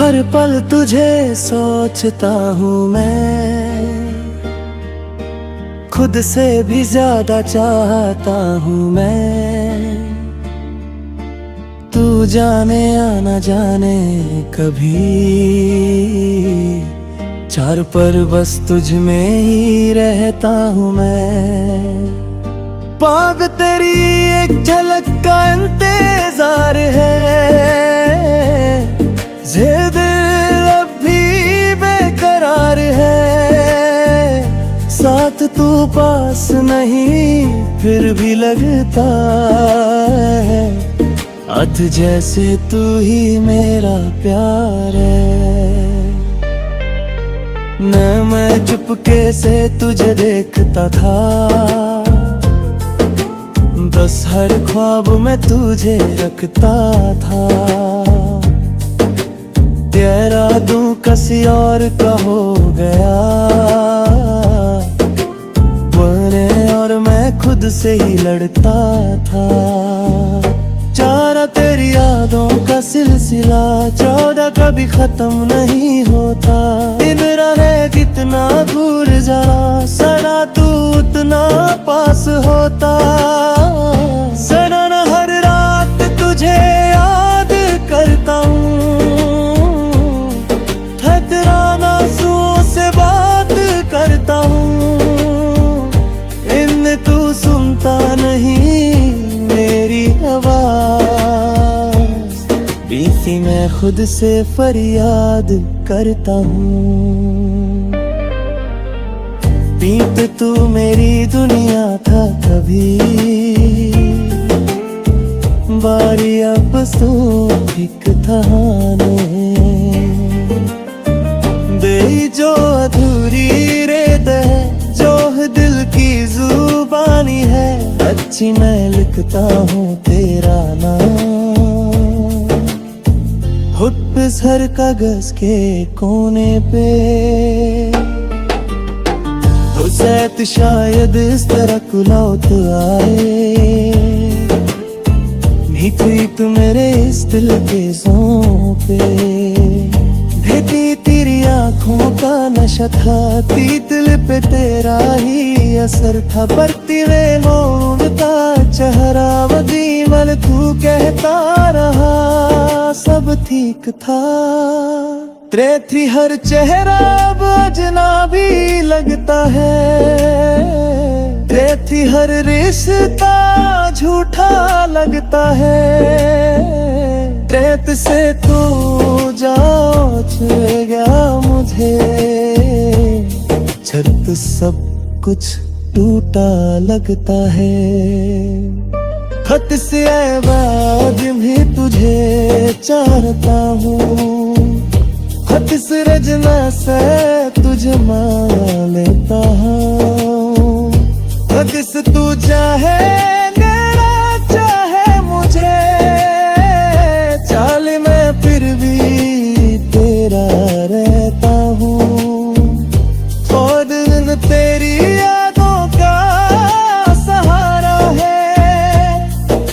हर पल तुझे सोचता हूँ मैं, खुद से भी ज्यादा चाहता हूँ मैं। तू जाने या न जाने कभी, चार पर बस तुझ में ही रहता हूँ मैं। पाग तेरी एक झलक का इंतजार है, ये दिल अब भी बेकरार है। साथ तू पास नहीं फिर भी लगता है, अध जैसे तू ही मेरा प्यार है। न मैं चुपके से तुझे देखता था, बस हर ख्वाब में तुझे रखता था। तेरा दूं किसी और का हो गया, बने और मैं खुद से ही लड़ता था। चारा तेरी यादों का सिलसिला 14 कभी खत्म नहीं होता। दिन रहे कितना दूर जा, सदा तू उतना पास होता। सदा न हर रात तुझे याद करता हूँ, ठहराना आंसुओं से बात करता हूँ। इन तू सुनता नहीं मेरी आवाज, बीती मैं खुद से फरियाद करता हूँ। पीत तू मेरी दुनिया था कभी, बारी अब तो एक थाने दे जो अधूरी रेत है, जो दिल की जुबानी है। अच्छी मैं लिखता हूँ तेरा नाम, खुद पे हर कागज के कोने पे। तो शायद शायद इस तरह कुलौत आए, नहीं थी तू मेरे इस दिल के पे। भेदी तेरी आंखों का नशा था, दिल पे तेरा ही असर था। बढ़ती में मोड़ता चेहरा वजीवल तू कहता रहा, सब ठीक था। तेरे थी हर चेहरा अब अजनबी लगता है, तेरे थी हर रिश्ता झूठा लगता है। रेत से तू जाओ छुए गया मुझे, छत सब कुछ टूटा लगता है। खत से आवाज भी तुझे चाहता हूँ, खत से रजना से तुझे मान लेता हूँ। खत से तू चाहे मेरा चाहे मुझे, चाल मैं फिर भी तेरा रहता हूँ। और दिन तेरी यादों का सहारा है,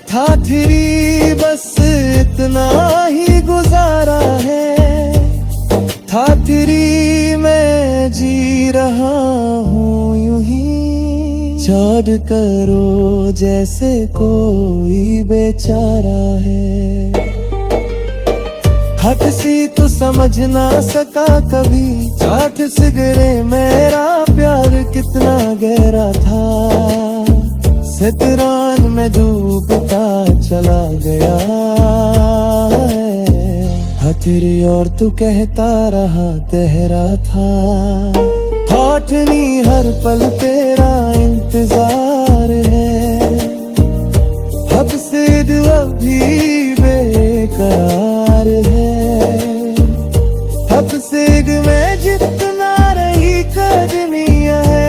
था तेरी बस इतना ही गुजारा है। था तेरी मैं जी रहा हूँ यूं ही, छोड़ करो जैसे कोई बेचारा है। हट सी तो समझ ना सका कभी, साथ सिगरे मेरा प्यार कितना गहरा था। सितरान में डूबता चला गया है, तेरी और तू कहता रहा तेरा था। हौठनी हर पल तेरा इंतजार है, अब से दिल अभी बेकरार है। अब से मैं जितना रही कदमिया है,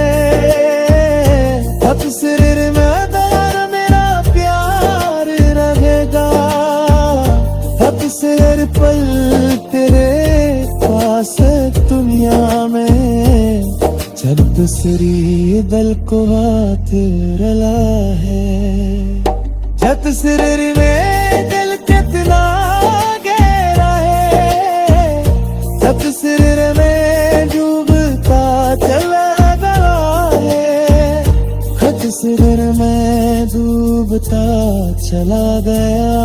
अब सिर में दार मेरा प्यार रहेगा। अब से हर पल तेरे पास दुनिया में, जब दूसरी दिल को हाथ रला है। जब सिर में दिल कितना गहरा है, चला गया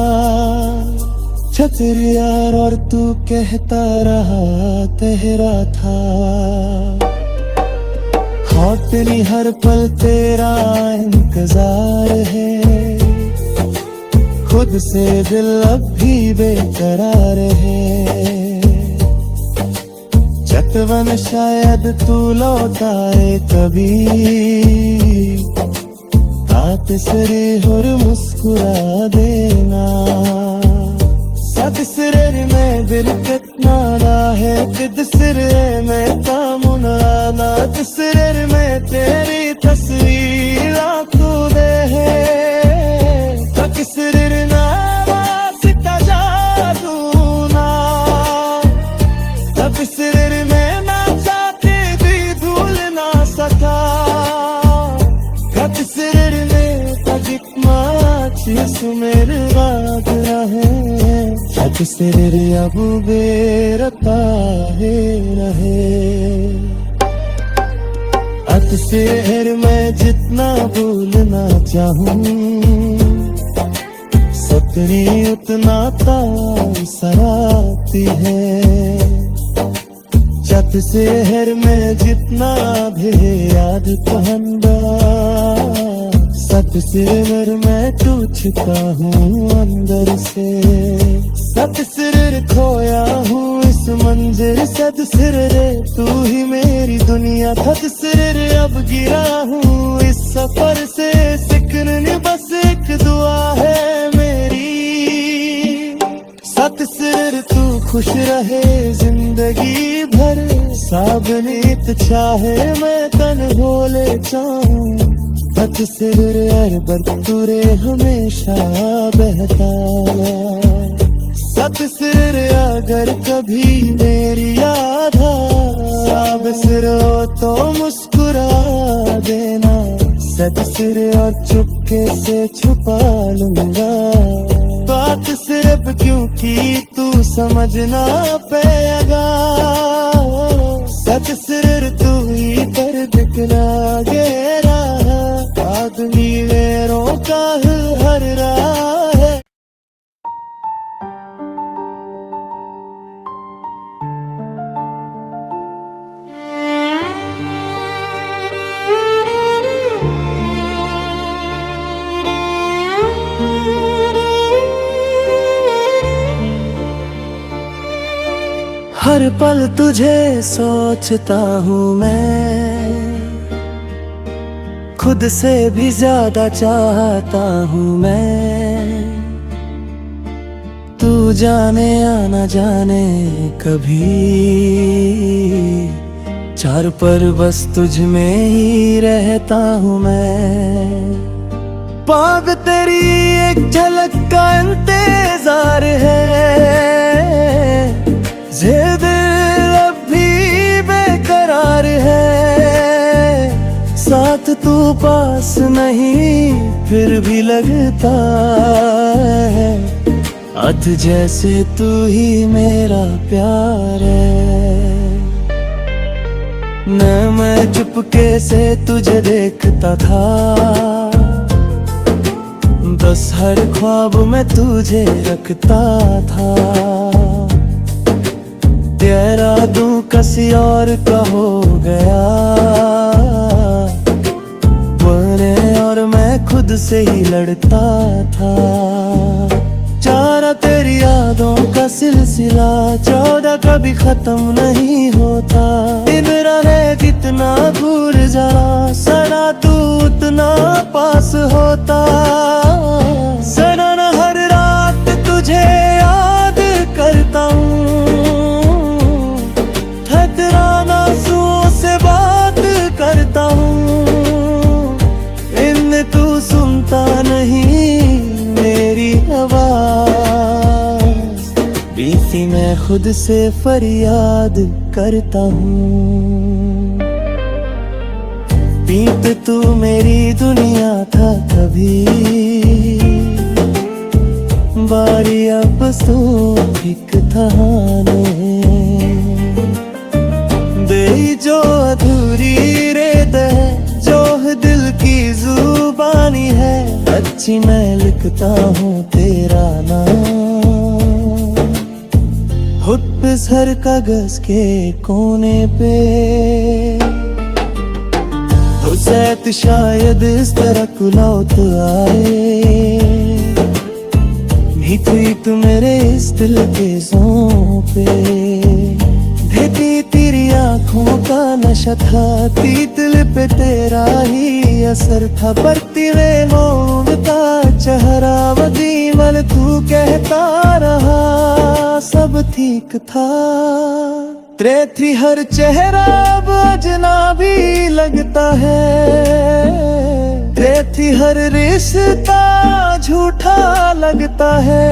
छत्र यार, और तू कहता रहा तेरा था। हौटनी हर पल तेरा इंतजार है, खुद से दिल अब भी बेकरार है। चतवन शायद तू लौटाए कभी, आत सिरे और मुस्कुरा देना। सद सिरे में दिल कितना है, किद सिरे में तामुना, नात सिरे में तेरी तस्वीर आंखों दे है। तक सिरे ना वास्ता जादू ना, तक सिरे में ना चाहते भी धूल ना सका। तक सिरे में तक माची सुमेर बात रहे, तक सिरे अब बेरता है रहे। अत सिर मैं जितना भूलना चाहूं, सतरी उतना सराती है। चत शहर में जितना भी याद कहंदा, सत सिर मैं टूटता हूँ अंदर से। सत सिर खोया हूँ इस मंजिर, सत सिर रे तू ही मेरी दुनिया। थत सिर अब गिरा हूँ इस सफर से, सिकरन बस एक दुआ है मेरी। सत सिर तू खुश रहे जिंदगी भर, साबनीत चाहे मैं तन भोले चाहूं। सत सिर अरबर तुरे हमेशा बहता। सत सिर अगर कभी मेरी याद साब सिर हो तो मुस्कुरा देना। सत सिर और चुपके से छुपा लूंगा बात सिर्फ, क्योंकि तू समझना पेगा। सत सिर तू ही पर दिखना गेरा, आदमी वेरों का हर रहा है। हर पल तुझे सोचता हूँ मैं, खुद से भी ज्यादा चाहता हूँ मैं। तू जाने या न जाने कभी, चार पर बस तुझ में ही रहता हूँ मैं। पाग तेरी एक झलक का इंतजार है, ये दिल अब भी बेकरार है। साथ तू पास नहीं फिर भी लगता है, अध जैसे तू ही मेरा प्यार है। न मैं चुपके से तुझे देखता था, बस हर ख्वाब में तुझे रखता था। तेरा दूं किसी और का हो गया, बने और मैं खुद से ही लड़ता था। चारा तेरी यादों का सिलसिला 14 कभी खत्म नहीं होता। दिन रहे कितना दूर जा, सदा तू उतना पास होता। सदा न हर रात तुझे याद करता हूँ, ठहराना आंसुओं से बात करता हूँ। इन तू सुनता नहीं मेरी आवाज, बीती मैं खुद से फरियाद करता हूँ। पीत तू मेरी दुनिया था कभी, बारी अब तो एक थाने दे जो अधूरी रेत है, जो दिल की जुबानी है। सच्ची मैं लिखता हूँ तेरा नाम खुद पे हर कागज के कोने पे। तो शायद शायद इस तरह कुलौत आए नहीं थी तू मेरे इस दिल के ज़ों पे। देती तेरी आँखों का नशा था, ती दिल पे तेरा ही असर था। बढ़ती में मोहब्बता चेहरा वजीवल तू कहता रहा सब ठीक था। तेरे थी हर चेहरा अब अजनबी लगता है। तेरे थी हर रिश्ता झूठा लगता है।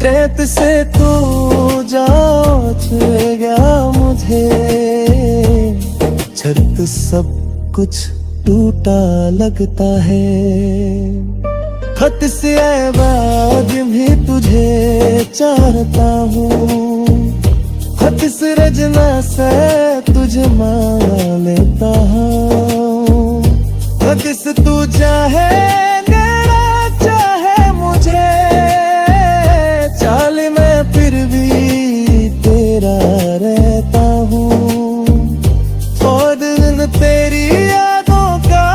रेत से तू जाओ छुए गया मुझे, छत सब कुछ टूटा लगता है। खत से आवाज भी तुझे चाहता हूँ, खत से रजना से तुझे मान लेता हूँ। खत से तू चाहे मेरा चाहे मुझे, चाल मैं फिर भी तेरा रहता हूँ। और दिन तेरी यादों का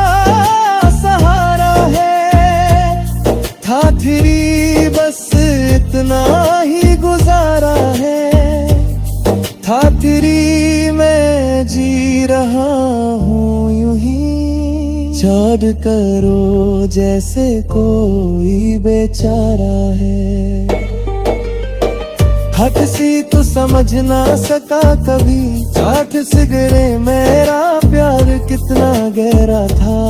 सहारा है, था तेरी बस इतना ही गुजारा है। था तेरी मैं जी रहा हूँ यूं ही, छोड़ करो जैसे कोई बेचारा है। हट सी तो समझ ना सका कभी, साथ सिगरे मेरा प्यार कितना गहरा था।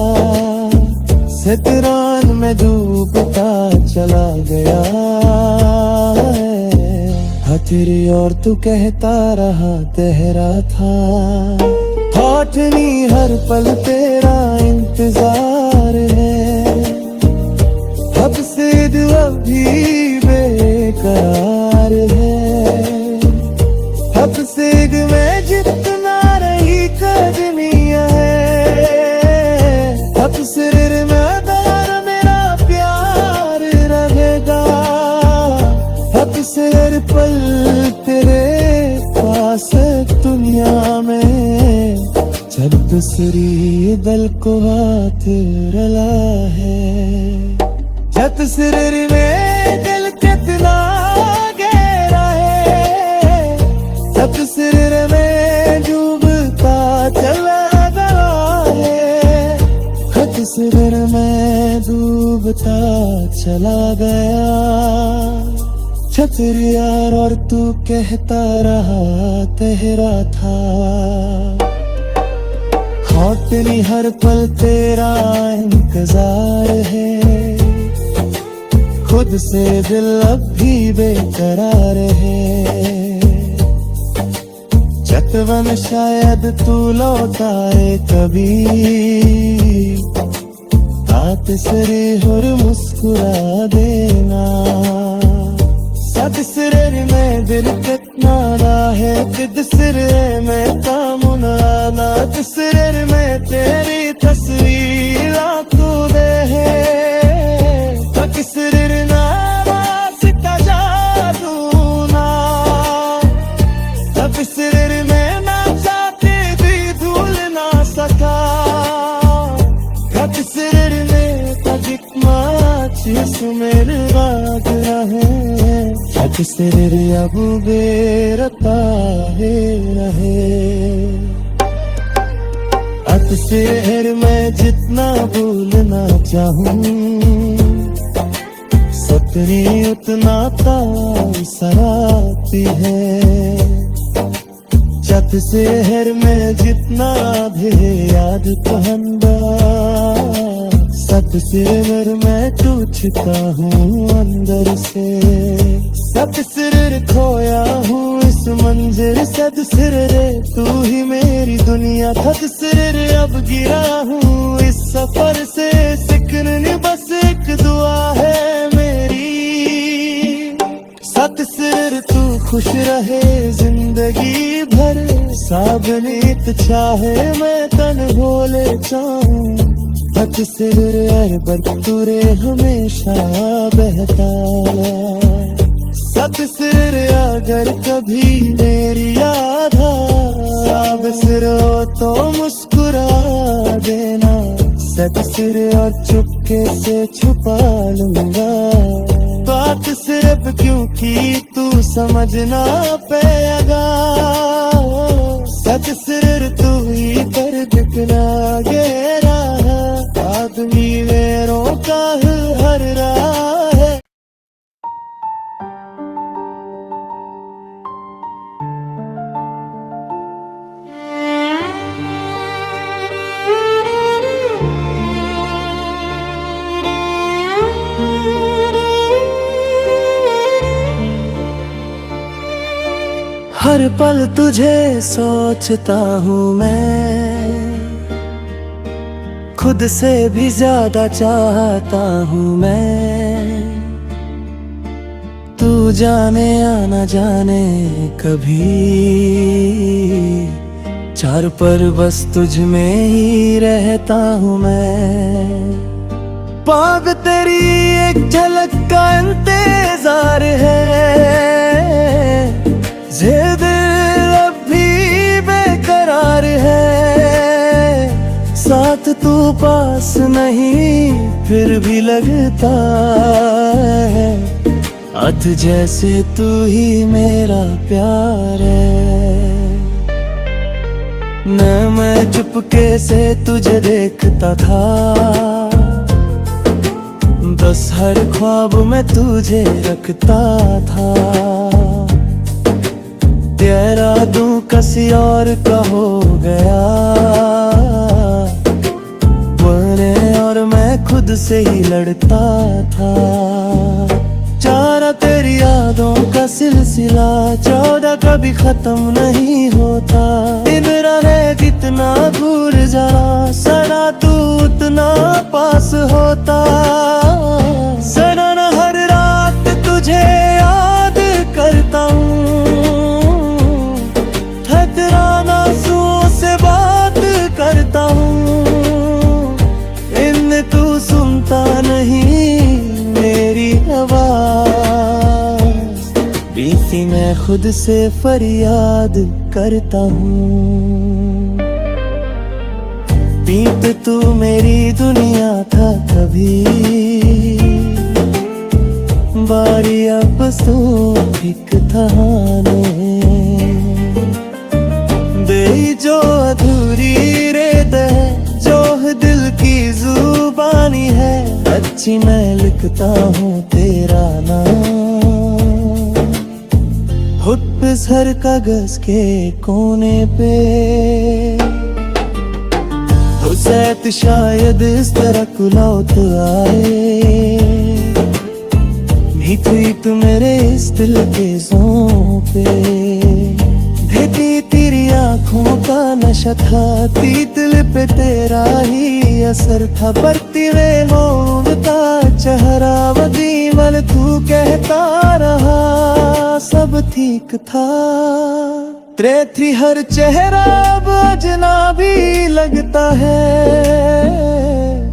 सितरान में डूबता चला गया है। तेरी और तू कहता रहा तेरा था। हौठनी हर पल तेरा इंतजार है। अब से दिल अभी बेकरार है। अब से मैं जितना रही कदमियां है। अब सिर में दार मेरा प्यार रहेगा। अब से हर पल तेरे पास दुनिया में, जब दूसरी दिल को हाथ रला है। जब सिर में दिल कितना गहरा है, जब सिर में डूबता चला गया है। जब सिर में डूबता चला गया। छतर यार और तू कहता रहा तेरा था। हौटनी हर पल तेरा इंतजार है। खुद से दिल अब भी बेकरार है। चतवन शायद तू लौटाए कभी, हाथ सरे और मुस्कुरा देना। सद सिरे में दिल कितना है, किद सिरे में तामुना नाथ सिरे में तेरी तस्वीर लाखों दे है। तक सिरे ना सिता जादू ना, तब सिरे में ना चाहते भी धूल ना सका। तक सिरे में तजिक माचिस मेरे बाग रहे। हक सिर अब बेरता है रहे। हक सिर मैं जितना भूलना चाहूं, सतरी उतना सराती है। छत शहर में जितना भी याद कहंदा, सत सिर मैं टूटता हूँ अंदर से। सत सिर खोया हूँ इस मंजिल सद सिर रे, तू ही मेरी दुनिया। थक सिर अब गिरा हूँ इस सफर से, सिकन बस एक दुआ है मेरी। सत सिर तू खुश रहे जिंदगी भर, साबनीत चाहे मैं तन भोले चाहूं। हद से बरतुरे हमेशा बहता सत सिर अगर कभी मेरी याद आवे सिर तो मुस्कुरा देना सत सिर और चुपके से छुपा लूंगा बात सिर्फ क्योंकि तू समझना पेगा सच सिर तू ही कर दिखना गेरा आदमी वेरों का हर राह है हर पल तुझे सोचता हूँ मैं खुद से भी ज्यादा चाहता हूँ मैं तू जाने या न जाने कभी चार पर बस तुझ में ही रहता हूँ मैं पाग तेरी एक झलक का इंतजार है दिल अब भी बेकरार है साथ तू पास नहीं फिर भी लगता है अध जैसे तू ही मेरा प्यार है न मैं चुपके से तुझे देखता था बस हर ख्वाब में तुझे रखता था तेरा दूं किसी और का हो गया बने और मैं खुद से ही लड़ता था चारा तेरी यादों का सिलसिला 14 कभी खत्म नहीं होता दिन रहे कितना दूर जा सदा तू उतना पास होता सदा न हर रात तुझे याद करता हूँ करता हूँ इन तू सुनता नहीं मेरी आवाज बीती मैं खुद से फरियाद करता हूँ पीत तू मेरी दुनिया था कभी बारी अब तो एक थाने दे जो अधूरी रेत है जो दिल की जुबानी है अच्छी मैं लिखता हूँ तेरा नाम खुद पे हर कागज के कोने पे तो सैत शायद इस तरह कुलौत आए भीत मेरे इस दिल के जों पे देती तेरी आँखों का नशा था तिल पे तेरा ही असर था बढ़ती वे होता चेहरा वदीवल तू कहता रहा सब ठीक था तेरे थी हर चेहरा अब अजनबी लगता है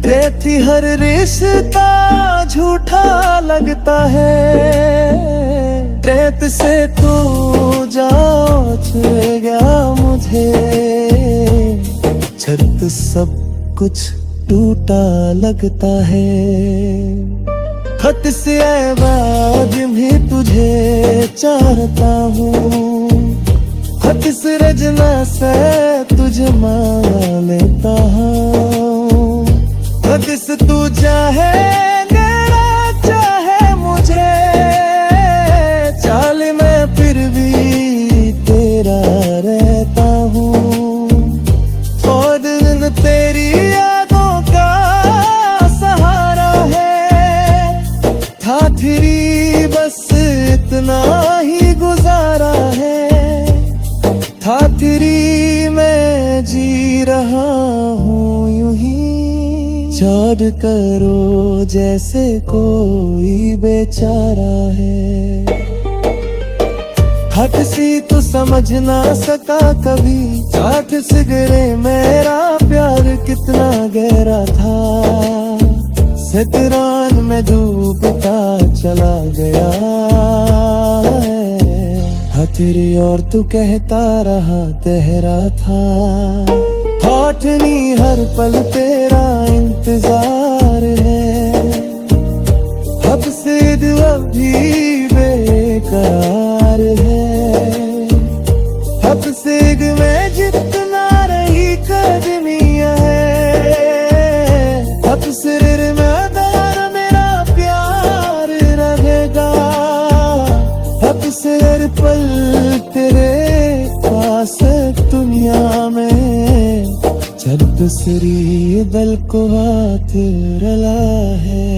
तेरे थी हर रिश्ता झूठा लगता है रेत से तू जाओ छुए गया मुझे छत सब कुछ टूटा लगता है खत से आवाज भी तुझे चाहता हूँ खत से रजना से तुझे मान लेता हूँ खत से तू चाहे मेरा चाहे मुझे चाल मैं फिर भी तेरा रहता हूँ और दिन तेरी यादों का सहारा है था फिरी बस इतना ही गुजारा है था तेरी मैं जी रहा हूँ यूं ही छोड़ करो जैसे कोई बेचारा है हट सी तो समझ ना सका कभी, साथ सिगरे मेरा प्यार कितना गहरा था। सितरान में डूबता चला गया है तेरी और तू कहता रहा तेरा था। हौठनी हर पल तेरा इंतजार है, अब से दिल भी बेकरार है। अब से में जितना रही कदमियां है, अब सिर में दार मेरा प्यार रहेगा। अब से हर पल तेरे पास दुनिया में, जब दूसरी दिल को हाथ रला है।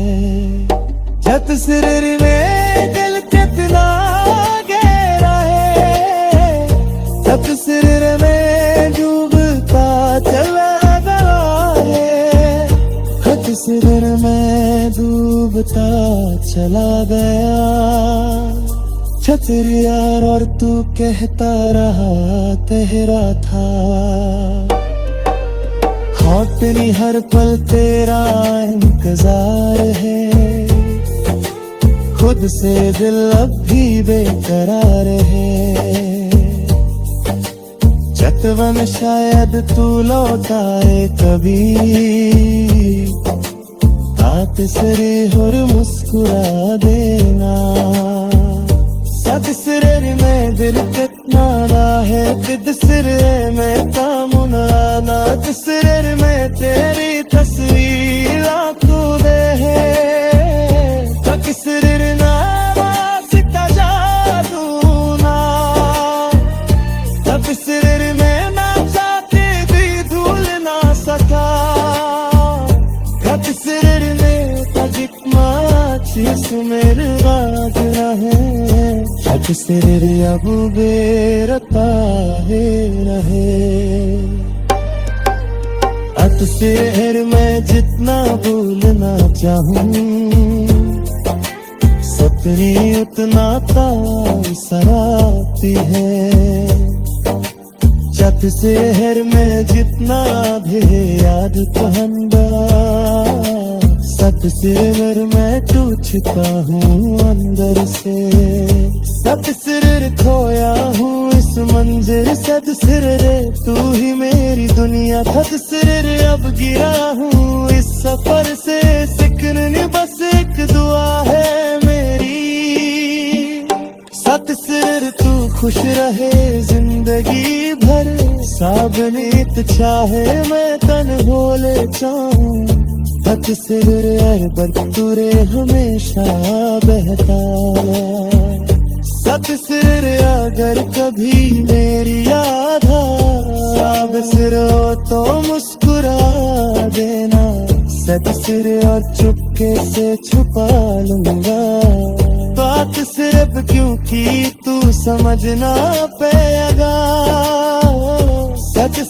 जब सिर में दिल कितना गहरा है, जब सिर में डूबता चला गया है। जब सिर में डूबता चला गया, छतर यार और तू कहता रहा तेरा था। हौटनी हर पल तेरा इंतजार है, खुद से दिल अब भी बेकरार है। चतवन शायद तू लौटाए कभी, बात सरे और मुस्कुरा देना। सद सिरे में दिल कितना है, किद सिरे में तामुना नाच सिरे में तेरी तस्वीर लाखों दे है। तक सिर ना वास्ता जादू ना, तब सिर में ना जाते भी धूल ना सका। तब सिर में तजिक माचिस मेरे राज रहे, तब सिर अब बेरता है रहे। अब सिर में जितना भूलना चाहूं, सपनी उतना सराती है। छत से हर में जितना भी याद कहंदा, सत सिर मैं टूटता हूँ अंदर से। सत सिर खोया हूँ इस मंजिर, सत सिर रे तू ही मेरी दुनिया। सत सिर अब गिरा हूँ इस सफर से, सिकरनी बस एक दुआ है मेरी। सत सिर तू खुश रहे जिंदगी भर, साबनीत चाहे मैं तन भोले चाहूं। सत सिर अरबर तुरे हमेशा बहता, सत सिर अगर कभी मेरी याद आए, सिर हो तो मुस्कुरा देना। सत सिर और चुपके से छुपा लूंगा, बात सिर्फ क्योंकि तू समझना पेगा। सच